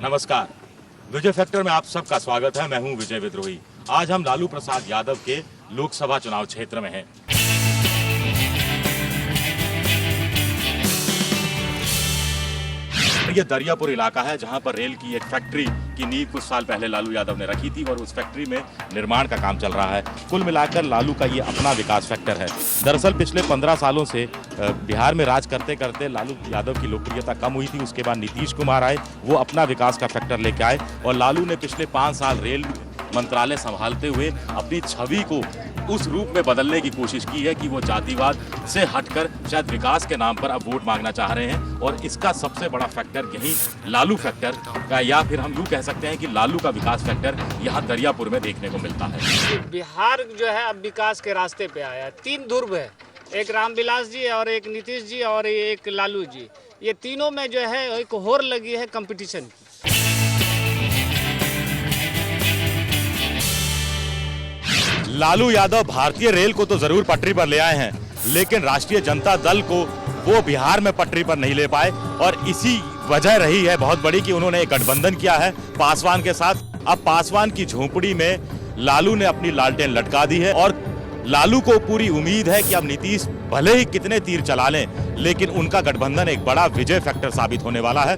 नमस्कार, विजय फैक्टर में आप सबका स्वागत है। मैं हूं विजय विद्रोही। आज हम लालू प्रसाद यादव के लोकसभा चुनाव क्षेत्र में हैं। ये दरियापुर इलाका है जहां पर रेल की एक फैक्ट्री की नींव कुछ साल पहले लालू यादव ने रखी थी और उस फैक्ट्री में निर्माण का काम चल रहा है। कुल मिलाकर लालू का ये अपना विकास फैक्टर है। दरअसल पिछले 15 सालों से बिहार में राज करते करते लालू यादव की लोकप्रियता कम हुई थी। उसके बाद नीतीश कुमार आए, वो अपना विकास का फैक्टर लेके आए और लालू ने पिछले 5 साल रेल मंत्रालय संभालते हुए अपनी छवि को उस रूप में बदलने की कोशिश की है कि वो जातिवाद से हटकर शायद विकास के नाम पर अब वोट मांगना चाह रहे हैं। और इसका सबसे बड़ा फैक्टर यही लालू फैक्टर का, या फिर हम यूँ कह सकते हैं कि लालू का विकास फैक्टर यहाँ दरियापुर में देखने को मिलता है। बिहार जो है अब विकास के रास्ते पे आया है। 3 ध्रुव है, एक रामविलास जी और एक नीतीश जी और एक लालू जी। ये तीनों में जो है एक होड़ लगी है कंपटीशन की। लालू यादव भारतीय रेल को तो जरूर पटरी पर ले आए हैं, लेकिन राष्ट्रीय जनता दल को वो बिहार में पटरी पर नहीं ले पाए और इसी वजह रही है बहुत बड़ी कि उन्होंने एक गठबंधन किया है पासवान के साथ। अब पासवान की झोंपड़ी में लालू ने अपनी लालटेन लटका दी है और लालू को पूरी उम्मीद है कि अब नीतीश भले ही कितने तीर चला लें, लेकिन उनका गठबंधन एक बड़ा विजय फैक्टर साबित होने वाला है।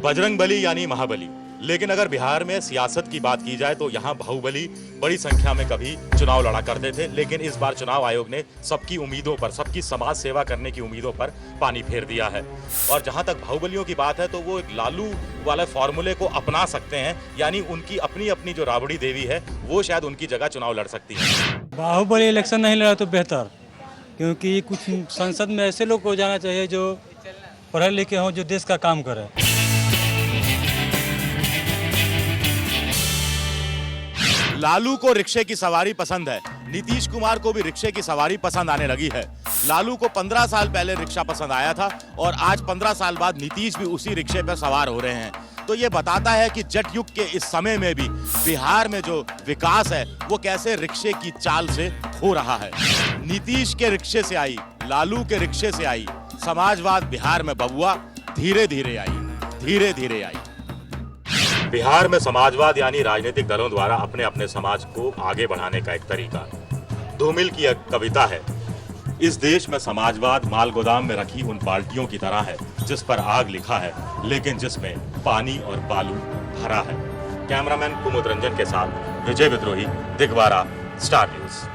बजरंगबली यानी महाबली। लेकिन अगर बिहार में सियासत की बात की जाए तो यहाँ बाहुबली बड़ी संख्या में कभी चुनाव लड़ा करते थे, लेकिन इस बार चुनाव आयोग ने सबकी उम्मीदों पर, सबकी समाज सेवा करने की उम्मीदों पर पानी फेर दिया है। और जहाँ तक बाहुबलियों की बात है तो वो एक लालू वाले फॉर्मूले को अपना सकते हैं, यानी उनकी अपनी अपनी जो राबड़ी देवी है वो शायद उनकी जगह चुनाव लड़ सकती है। बाहुबली इलेक्शन नहीं लड़ा तो बेहतर, क्योंकि कुछ संसद में ऐसे लोग को जाना चाहिए जो पढ़े लिखे हों, जो देश का काम करें। लालू को रिक्शे की सवारी पसंद है, नीतीश कुमार को भी रिक्शे की सवारी पसंद आने लगी है। लालू को 15 साल पहले रिक्शा पसंद आया था और आज 15 साल बाद नीतीश भी उसी रिक्शे पर सवार हो रहे हैं। तो ये बताता है कि जट युग के इस समय में भी बिहार में जो विकास है वो कैसे रिक्शे की चाल से हो रहा है। नीतीश के रिक्शे से आई, लालू के रिक्शे से आई समाजवाद बिहार में बबुआ, धीरे धीरे आई, धीरे धीरे आई। बिहार में समाजवाद यानी राजनीतिक दलों द्वारा अपने अपने समाज को आगे बढ़ाने का एक तरीका। धूमिल की एक कविता है, इस देश में समाजवाद माल गोदाम में रखी उन बाल्टियों की तरह है जिस पर आग लिखा है लेकिन जिसमें पानी और बालू भरा है। कैमरामैन कुमुद रंजन के साथ विजय विद्रोही, दिगवारा, स्टार न्यूज।